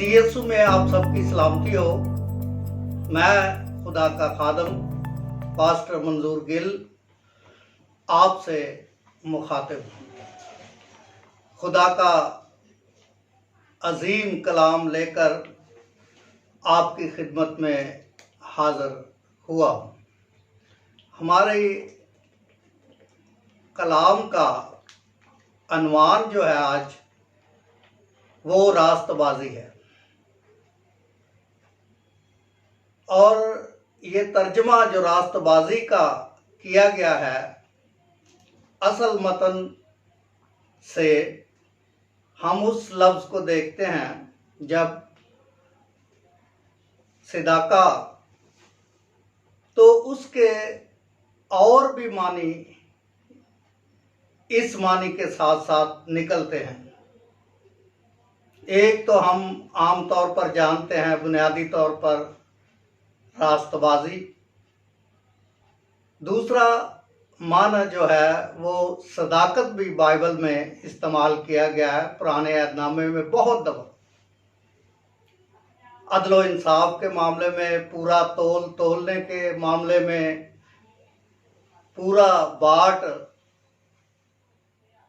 मसीह यीशु में आप सबकी सलामती हो। मैं खुदा का खादम पास्टर मंजूर गिल आपसे मुखातिब हूँ। खुदा का अजीम कलाम लेकर आपकी खिदमत में हाजिर हुआ हूँ। हमारे कलाम का अनवान जो है आज वो रास्तबाजी है और ये तर्जमा जो रास्तबाजी का किया गया है असल मतन से हम उस लफ्ज़ को देखते हैं जब सिदाका, तो उसके और भी मानी इस मानी के साथ साथ निकलते हैं। एक तो हम आम तौर पर जानते हैं बुनियादी तौर पर रास्तबाजी, दूसरा माना जो है वो सदाकत भी बाइबल में इस्तेमाल किया गया है। पुराने अहदनामे में बहुत दफ़ा अदलो इंसाफ के मामले में, पूरा तोलने के मामले में, पूरा बाट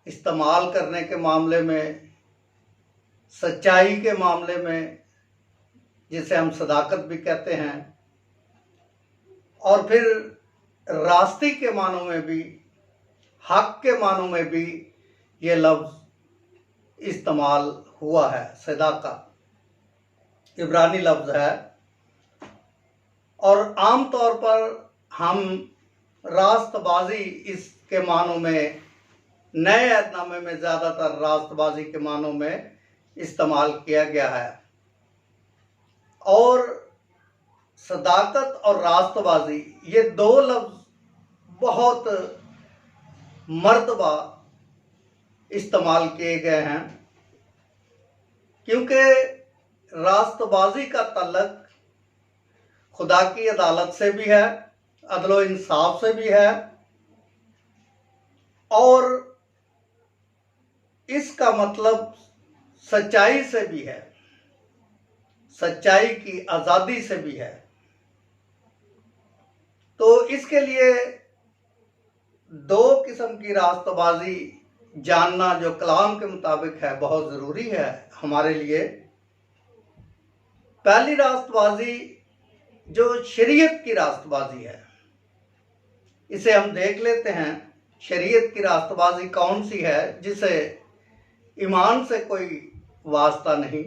इस्तेमाल करने के मामले में, सच्चाई के मामले में जिसे हम सदाकत भी कहते हैं, और फिर रास्ती के मानों में भी, हक के मानों में भी ये लफ्ज़ इस्तेमाल हुआ है। सदाका इब्रानी लफ्ज़ है और आम तौर पर हम रास्तबाजी इसके मानों में नए अहदनामे में ज़्यादातर रास्तबाजी के मानों में इस्तेमाल किया गया है। और सदाकत और रास्तबाजी ये दो लफ्ज़ बहुत मर्तबा इस्तेमाल किए गए हैं, क्योंकि रास्तबाजी का तल्लुक खुदा की अदालत से भी है, अदलो इंसाफ से भी है, और इसका मतलब सच्चाई से भी है, सच्चाई की आज़ादी से भी है। तो इसके लिए दो किस्म की रास्तबाजी जानना जो कलाम के मुताबिक है बहुत ज़रूरी है हमारे लिए। पहली रास्तबाजी जो शरीयत की रास्तबाजी है, इसे हम देख लेते हैं। शरीयत की रास्तबाजी कौन सी है जिसे ईमान से कोई वास्ता नहीं।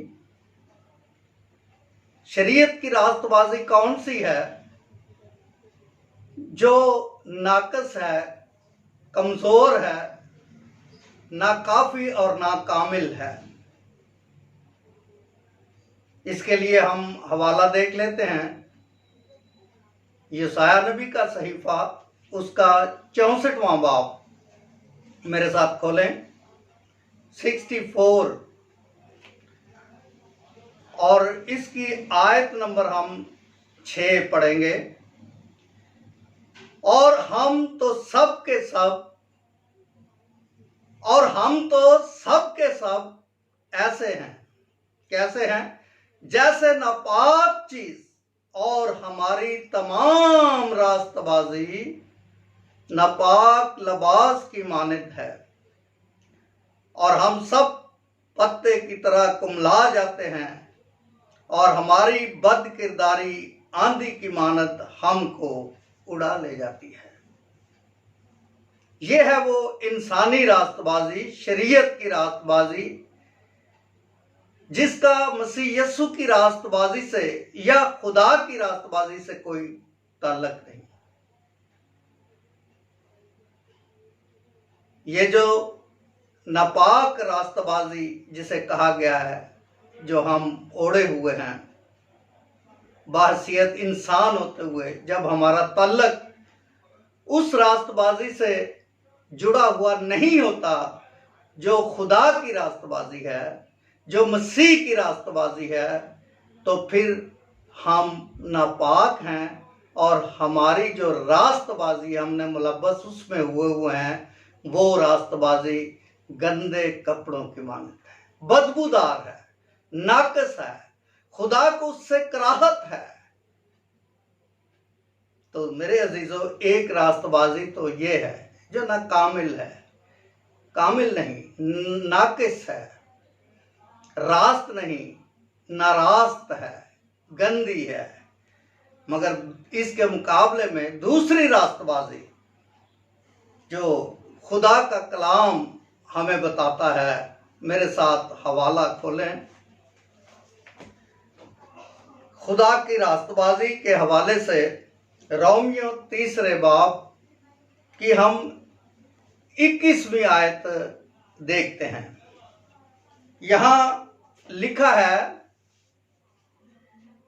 शरीयत की रास्तबाजी कौन सी है जो नाकस है, कमज़ोर है, नाकाफी और नाकामिल है। इसके लिए हम हवाला देख लेते हैं यशाया नबी का सहीफा, उसका 64वां बाब मेरे साथ खोलें, 64, और इसकी आयत नंबर हम 6 पढ़ेंगे। और हम तो सब के सब ऐसे हैं। कैसे हैं? जैसे नापाक चीज, और हमारी तमाम रास्तबाजी नापाक लिबास की मानद है, और हम सब पत्ते की तरह कुमला जाते हैं, और हमारी बद किरदारी आंधी की मानद हमको उड़ा ले जाती है। यह है वो इंसानी रास्तबाजी, शरीयत की रास्तबाजी, जिसका मसीह यीशु की रास्तबाजी से या खुदा की रास्तबाजी से कोई ताल्लुक नहीं। ये जो नापाक रास्तबाजी जिसे कहा गया है, जो हम ओढ़े हुए हैं बहैसियत इंसान होते हुए, जब हमारा ताल्लुक उस रास्तबाजी से जुड़ा हुआ नहीं होता जो खुदा की रास्तबाजी है, जो मसीह की रास्तबाजी है, तो फिर हम नापाक हैं और हमारी जो रास्तबाजी हमने मुलब्बस उसमें हुए हैं, वो रास्तबाजी गंदे कपड़ों की मानद है, बदबूदार है, नाकस है, खुदा को उससे कराहत है। तो मेरे अजीजों, एक रास्तबाजी तो ये है जो ना कामिल है, कामिल नहीं, नाकिस है, रास्त नहीं, नारास्त है, गंदी है। मगर इसके मुकाबले में दूसरी रास्तबाजी जो खुदा का कलाम हमें बताता है, मेरे साथ हवाला खोलें। खुदा की रास्तबाजी के हवाले से रोमियो 3 बाब की हम 21वीं आयत देखते हैं। यहां लिखा है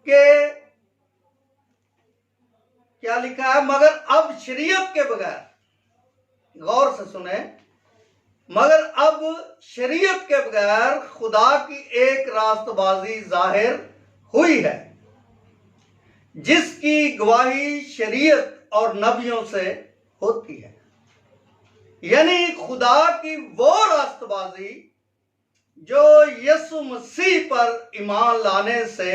कि क्या लिखा है? मगर अब शरीयत के बगैर, गौर से सुने, मगर अब शरीयत के बगैर खुदा की एक रास्तबाजी जाहिर हुई है, जिसकी गवाही शरीयत और नबियों से होती है। यानी खुदा की वो रास्तबाजी जो यीशु मसीह पर ईमान लाने से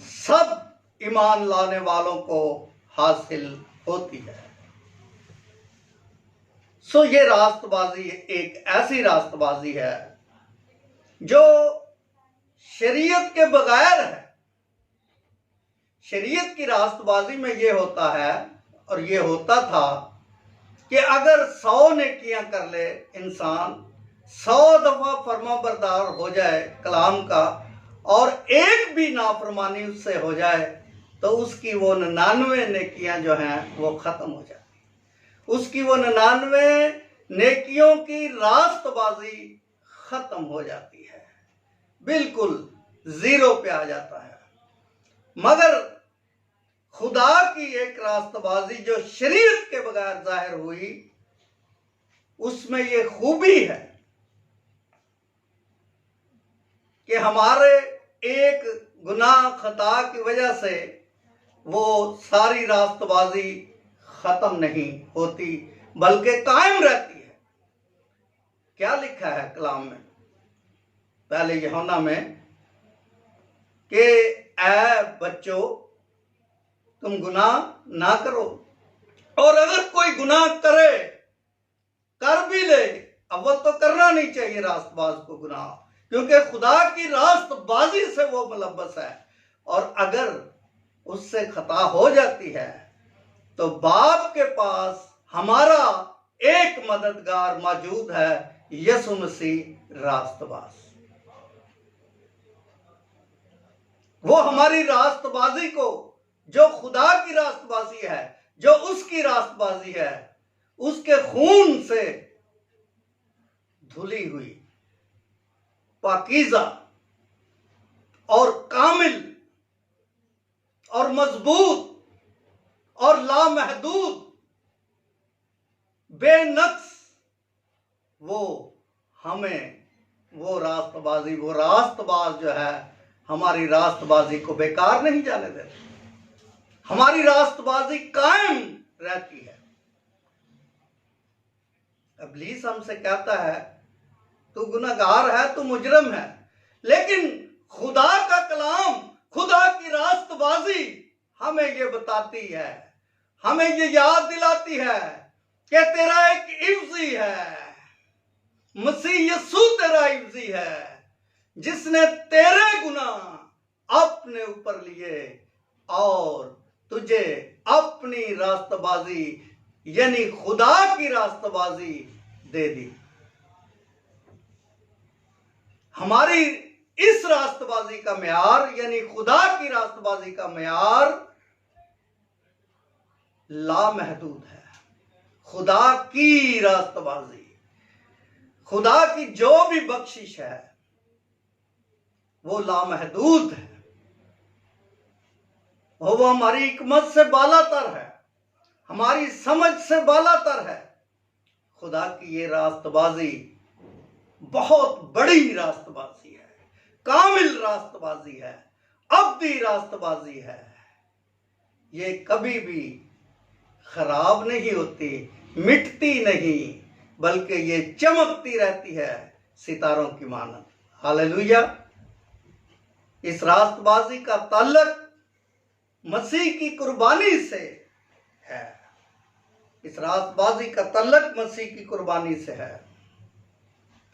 सब ईमान लाने वालों को हासिल होती है। सो ये रास्तबाजी एक ऐसी रास्तबाजी है जो शरीयत के बगैर है। शरीयत की रास्तबाजी में ये होता है और ये होता था कि अगर 100 नेकियां कर ले इंसान, 100 दफा फरमाबरदार हो जाए कलाम का, और एक भी नाफरमानी उससे हो जाए, तो उसकी वो 99 नेकियां जो हैं वो खत्म हो जाती, उसकी वो 99 नेकियों की रास्तबाजी खत्म हो जाती है, बिल्कुल जीरो पे आ जाता है। मगर खुदा की एक रास्तबाजी जो शरीयत के बगैर जाहिर हुई, उसमें ये खूबी है कि हमारे एक गुनाह खता की वजह से वो सारी रास्तबाजी खत्म नहीं होती, बल्कि कायम रहती है। क्या लिखा है कलाम में, पहले यूहन्ना में, कि ऐ बच्चों तुम गुनाह ना करो, और अगर कोई गुनाह करे, कर भी ले, अव्वल तो करना नहीं चाहिए रास्तबाज को गुनाह, क्योंकि खुदा की रास्तबाजी से वो मुलव्वस है, और अगर उससे खता हो जाती है तो बाप के पास हमारा एक मददगार मौजूद है, यीशु मसीह रास्तबाज। वो हमारी रास्तबाजी को, जो खुदा की रास्तबाजी है, जो उसकी रास्तबाजी है, उसके खून से धुली हुई, पाकीज़ा और कामिल और मजबूत और लामहदूद, बेनक्स, वो हमें वो रास्तबाज जो है हमारी रास्तबाजी को बेकार नहीं जाने देते, हमारी रास्तबाजी कायम रहती है। इब्लीस हमसे कहता है तू गुनहगार है, तू मुजरम है, लेकिन खुदा का कलाम, खुदा की रास्तबाजी हमें ये बताती है, हमें ये याद दिलाती है कि तेरा एक इफ्जी है, मसीह यीशु तेरा इफ्जी है, जिसने तेरे गुनाह अपने ऊपर लिए और तुझे अपनी रास्तबाजी यानी खुदा की रास्तबाजी दे दी। हमारी इस रास्तबाजी का मेयार यानी खुदा की रास्तबाजी का मेयार लामहदूद है। खुदा की रास्तबाजी, खुदा की जो भी बख्शिश है वो लामहदूद है, वो हमारी हिकमत से बालातर है, हमारी समझ से बालातर है। खुदा की ये रास्तबाजी बहुत बड़ी रास्तबाजी है, कामिल रास्तबाजी है, अब्दी रास्तबाजी है। ये कभी भी खराब नहीं होती, मिटती नहीं, बल्कि ये चमकती रहती है सितारों की मानद। हालेलुया। इस रास्तबाजी का ताल्लुक मसीह की कुर्बानी से है। इस रास्तबाजी का ताल्लुक मसीह की कुर्बानी से है,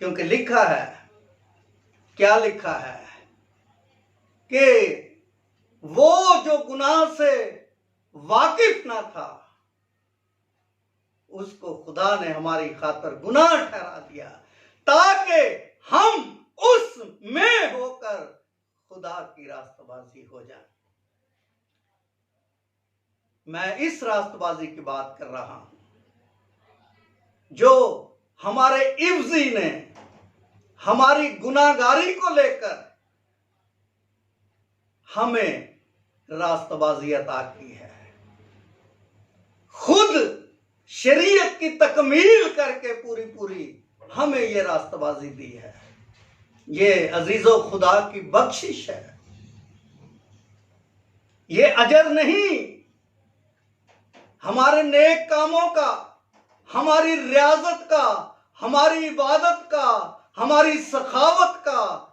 क्योंकि लिखा है, क्या लिखा है कि वो जो गुनाह से वाकिफ ना था उसको खुदा ने हमारी खातिर गुनाह ठहरा दिया, ताकि हम उसमें होकर खुदा की रास्तबाजी हो जाए। मैं इस रास्तबाजी की बात कर रहा हूं जो हमारे इब्जी ने हमारी गुनाहगारी को लेकर हमें रास्तबाजी अता की है। खुद शरीयत की तकमील करके पूरी पूरी हमें ये रास्तबाजी दी है। ये अजीजो खुदा की बख्शिश है, ये अजर नहीं हमारे नेक कामों का, हमारी रियाजत का, हमारी इबादत का, हमारी सखावत का,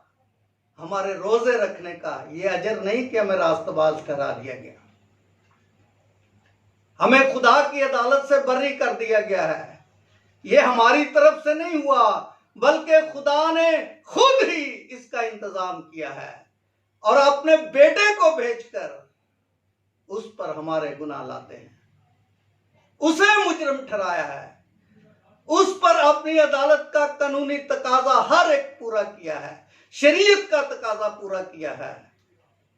हमारे रोजे रखने का। ये अजर नहीं कि हमें रास्तबाज ठहरा दिया गया, हमें खुदा की अदालत से बरी कर दिया गया है। ये हमारी तरफ से नहीं हुआ, बल्कि खुदा ने खुद ही इसका इंतजाम किया है और अपने बेटे को भेजकर उस पर हमारे गुनाह लाते हैं, उसे मुजरिम ठहराया है, उस पर अपनी अदालत का कानूनी तकाजा हर एक पूरा किया है, शरीयत का तकाजा पूरा किया है,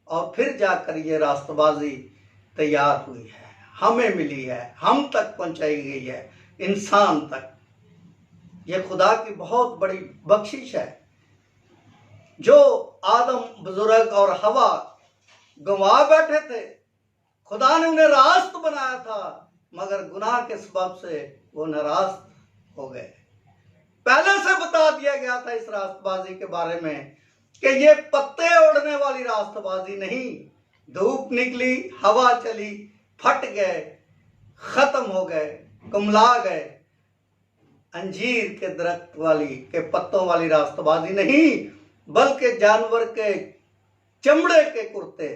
और फिर जाकर ये रास्तबाजी तैयार हुई है, हमें मिली है, हम तक पहुंचाई गई है, इंसान तक। ये खुदा की बहुत बड़ी बख्शिश है। जो आदम बुजुर्ग और हवा गंवा बैठे थे, खुदा ने उन्हें रास्त बनाया था, मगर गुनाह के सबब से वो नाराज हो गए। पहले से बता दिया गया था इस रास्तबाजी के बारे में कि ये पत्ते ओढ़ने वाली रास्तबाजी नहीं। धूप निकली, हवा चली, फट गए, खत्म हो गए, कुमला गए। अंजीर के दरख्त वाली के पत्तों वाली रास्तबाजी नहीं, बल्कि जानवर के चमड़े के कुर्ते,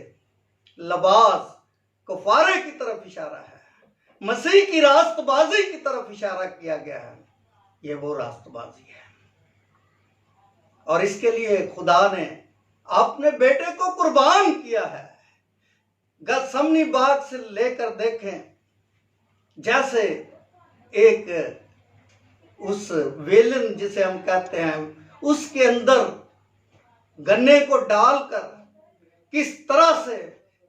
लिबास, कुफारे की तरफ इशारा है। मसीह की रास्तबाजी की तरफ इशारा किया गया है। ये वो रास्तबाजी है, और इसके लिए खुदा ने अपने बेटे को कुर्बान किया है। गतसमनी बाग से लेकर देखें, जैसे एक उस वेलन जिसे हम कहते हैं, उसके अंदर गन्ने को डालकर किस तरह से,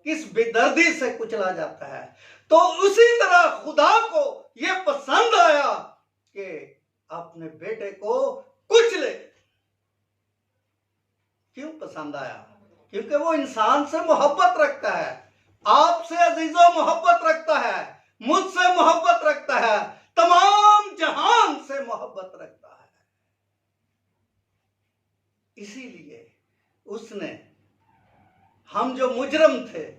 किस बेदर्दी से कुचला जाता है, तो उसी तरह खुदा को यह पसंद आया कि अपने बेटे को कुचले। क्यों पसंद आया? क्योंकि वो इंसान से मोहब्बत रखता है, आपसे अजीजों मोहब्बत रखता है, मुझसे मोहब्बत रखता है, तमाम जहान से मोहब्बत रखता है। इसीलिए उसने, हम जो मुजरम थे,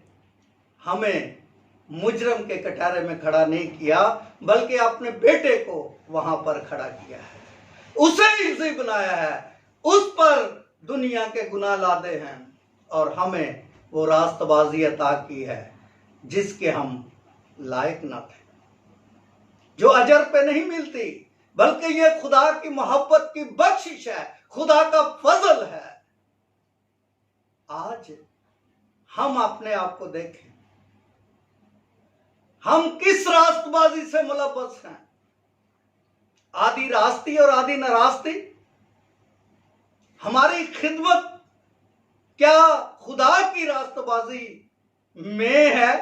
हमें मुजरम के कटारे में खड़ा नहीं किया, बल्कि अपने बेटे को वहां पर खड़ा किया है, उसे इज्जी बनाया है, उस पर दुनिया के गुनाह लादे हैं, और हमें वो रास्तबाजी अता की है जिसके हम लायक न थे, जो अजर पे नहीं मिलती, बल्कि ये खुदा की मोहब्बत की बख्शिश है, खुदा का फजल है। आज हम अपने आप को देखें, हम किस रास्तबाजी से मुलव्वस हैं? आधी रास्ती और आधी नारास्ती। हमारी खिदमत क्या खुदा की रास्तबाजी में है?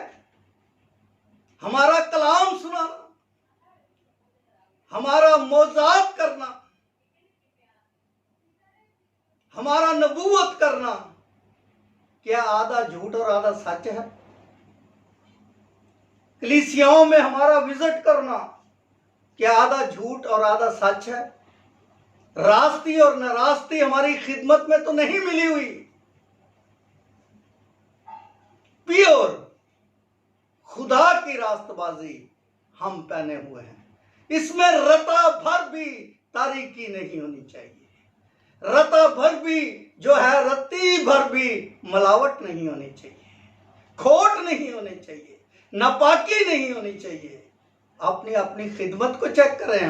हमारा कलाम सुनाना, हमारा मौजात करना, हमारा नबूवत करना, क्या आधा झूठ और आधा सच है? कलीसियाओं में हमारा विजिट करना, क्या आधा झूठ और आधा सच है? रास्ती और नारास्ती हमारी खिदमत में तो नहीं मिली हुई। प्योर खुदा की रास्तबाजी हम पहने हुए हैं, इसमें रता भर भी तारीकी नहीं होनी चाहिए। रता भर भी जो है, रत्ती भर भी मिलावट नहीं होनी चाहिए, खोट नहीं होनी चाहिए, नापाकी नहीं होनी चाहिए। अपनी अपनी खिदमत को चेक करें।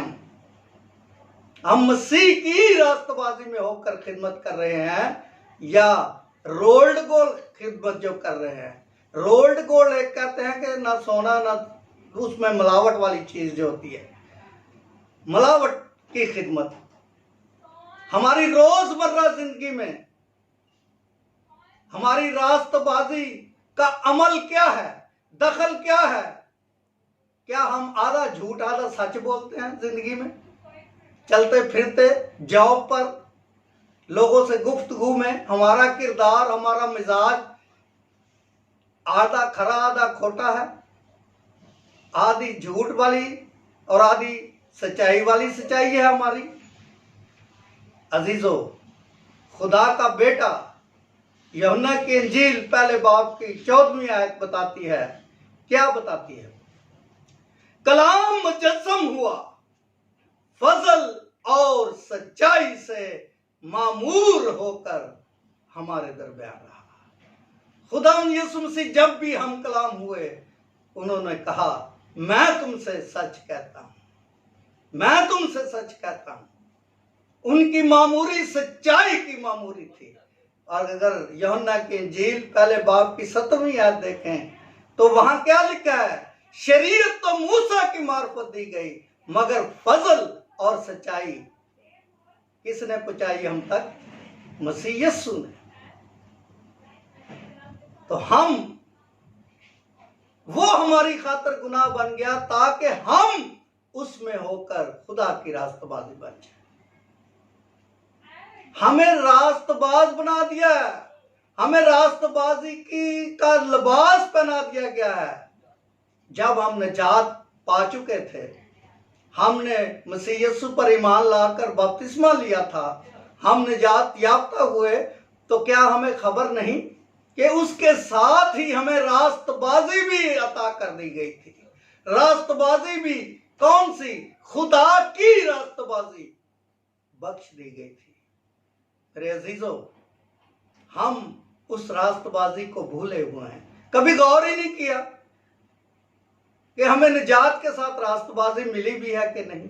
हम मसीह की रास्तबाजी में होकर खिदमत कर रहे हैं या रोल्ड गोल खिदमत जो कर रहे हैं। रोल्ड गोल्ड एक कहते हैं कि ना सोना ना उसमें मिलावट वाली चीज जो होती है, मिलावट की खिदमत। हमारी रोजमर्रा जिंदगी में हमारी रास्तबाजी का अमल क्या है, दखल क्या है? क्या हम आधा झूठ आधा सच बोलते हैं जिंदगी में? चलते फिरते जॉब पर लोगों से गुफ्तगू में हमारा किरदार, हमारा मिजाज आधा खरा आधा खोटा है, आधी झूठ वाली और आधी सच्चाई वाली सच्चाई है हमारी। अजीजों, खुदा का बेटा यूहन्ना की इंजील पहले बाब की 14वीं आयत बताती है, क्या बताती है? कलाम मुजस्सम हुआ, फजल और सच्चाई से मामूर होकर हमारे दरमियान रहा। खुदा यीशु मसीह जब भी हम कलाम हुए, उन्होंने कहा, मैं तुमसे सच कहता हूं, मैं तुमसे सच कहता हूं। उनकी मामूरी सच्चाई की मामूरी थी। और अगर यूहन्ना की इंजील पहले बाब की 17वीं आयत देखें तो वहां क्या लिखा है? शरीयत तो मूसा की मार्फत दी गई, मगर फजल और सच्चाई किसने पहुंचाई हम तक? मसीह यीशु ने। तो वो हमारी खातिर गुनाह बन गया ताकि हम उसमें होकर खुदा की रास्तबाजी बन जाए। हमें रास्तबाज बना दिया है, हमें रास्तबाजी का लिबास पहना दिया गया है। जब हम निजात पा चुके थे, हमने मसीह यीशु पर ईमान लाकर बपतिस्मा लिया था, हम निजात याफ्ता हुए, तो क्या हमें खबर नहीं कि उसके साथ ही हमें रास्तबाजी भी अता कर दी गई थी? रास्तबाजी भी कौन सी? खुदा की रास्तबाजी बख्श दी गई थी। मेरे अजीजों, हम उस रास्तबाजी को भूले हुए हैं। कभी गौर ही नहीं किया कि हमें निजात के साथ रास्तबाजी मिली भी है कि नहीं,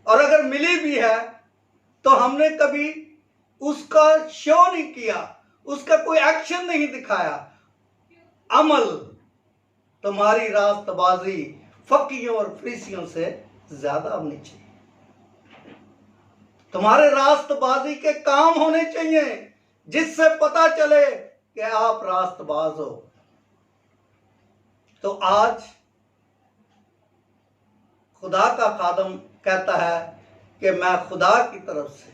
और अगर मिली भी है तो हमने कभी उसका शो नहीं किया, उसका कोई एक्शन नहीं दिखाया। अमल तुम्हारी रास्तबाजी फकीयों और फरीसियों से ज्यादा होनी चाहिए। तुम्हारे रास्तबाजी के काम होने चाहिए जिससे पता चले कि आप रास्तबाज हो। तो आज खुदा का खादम कहता है कि मैं खुदा की तरफ से,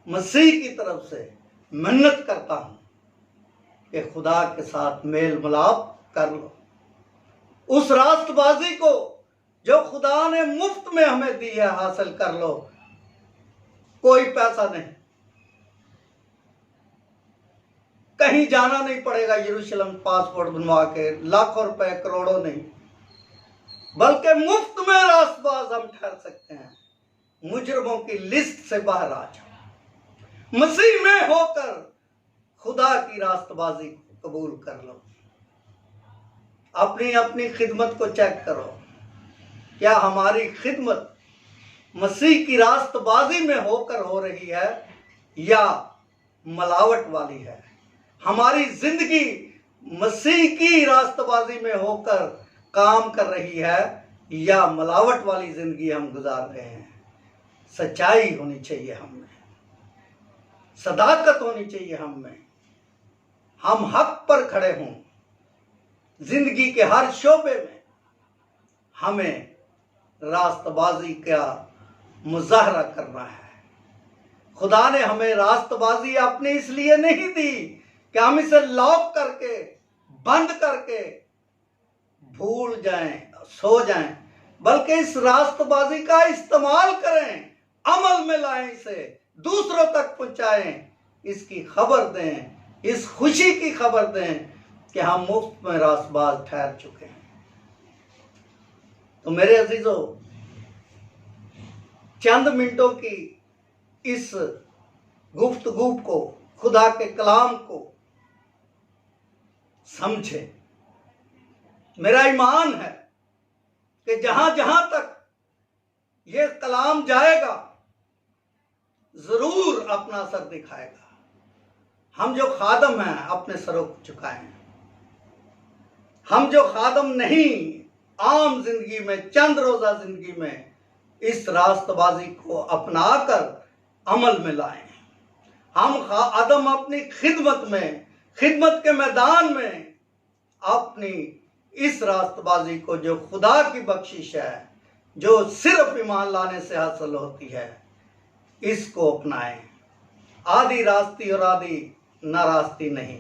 मसीह की तरफ से मिन्नत करता हूं कि खुदा के साथ मेल मिलाप कर लो। उस रास्तबाजी को जो खुदा ने मुफ्त में हमें दी है, हासिल कर लो। कोई पैसा नहीं, कहीं जाना नहीं पड़ेगा यरूशलेम पासपोर्ट बनवा के, लाखों रुपए करोड़ों नहीं, बल्कि मुफ्त में रास्तबाज हम ठहर सकते हैं। मुजरमों की लिस्ट से बाहर आ जाओ, मसीह में होकर खुदा की रास्तबाजी को कबूल कर लो। अपनी अपनी खिदमत को चेक करो, क्या हमारी खिदमत मसीह की रास्तबाजी में होकर हो रही है या मिलावट वाली है? हमारी जिंदगी मसीह की रास्तबाजी में होकर काम कर रही है या मिलावट वाली जिंदगी हम गुजार रहे हैं? सच्चाई होनी चाहिए हम में, सदाकत होनी चाहिए हम में, हम हक पर खड़े हों। जिंदगी के हर शोबे में हमें रास्तबाजी का मुजाहरा करना है। खुदा ने हमें रास्तबाजी अपने इसलिए नहीं दी कि हम इसे लॉक करके, बंद करके भूल जाएं, सो जाएं, बल्कि इस रास्तबाजी का इस्तेमाल करें, अमल में लाएं, इसे दूसरों तक पहुंचाएं, इसकी खबर दें, इस खुशी की खबर दें कि हम मुफ्त में रास्तबाज ठहर चुके हैं। तो मेरे अजीजों, चंद मिनटों की इस गुफ्तगू को, खुदा के कलाम को समझे। मेरा ईमान है कि जहां जहां तक ये कलाम जाएगा जरूर अपना असर दिखाएगा। हम जो खादम हैं अपने सरों को झुकाएं। हम जो खादम नहीं, आम जिंदगी में, चंद रोजा जिंदगी में इस रास्तबाजी को अपनाकर अमल में लाएं। हम खादम अपनी खिदमत में, खिदमत के मैदान में अपनी इस रास्तबाजी को, जो खुदा की बख्शिश है, जो सिर्फ ईमान लाने से हासिल होती है, इसको अपनाएं। आधी रास्ती और आधी नारास्ती नहीं,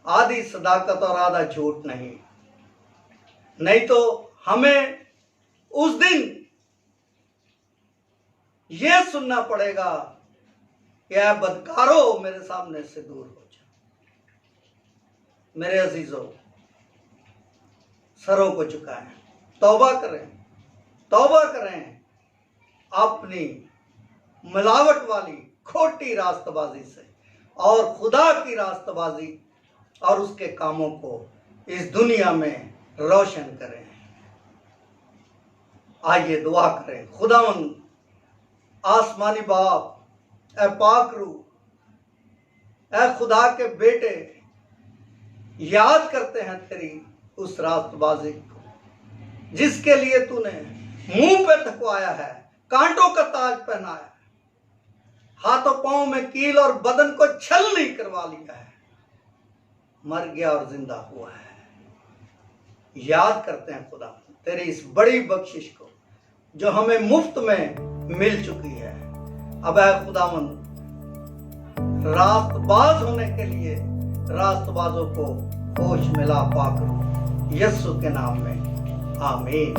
आधी सदाकत और आधा झूठ नहीं तो हमें उस दिन यह सुनना पड़ेगा कि ऐ बदकारो मेरे सामने से दूर हो जाओ। मेरे अजीजों, सरों को झुकाएं, तौबा करें अपनी मिलावट वाली खोटी रास्तबाजी से और खुदा की रास्तबाजी और उसके कामों को इस दुनिया में रोशन करें। आइए दुआ करें। खुदावंद आसमानी बाप, ऐ पाक रूह, ऐ खुदा के बेटे, याद करते हैं तेरी उस रास्तबाजी को जिसके लिए तूने मुंह पे थकवाया है, कांटों का ताज पहनाया, हाथों पांव में कील और बदन को छलनी करवा लिया है, मर गया और जिंदा हुआ है। याद करते हैं खुदा तेरी इस बड़ी बख्शिश को जो हमें मुफ्त में मिल चुकी है। अब है खुदावंद, रास्तबाज होने के लिए रास्तबाजों को होश मिला पाक रूह, यीशु के नाम में आमीन।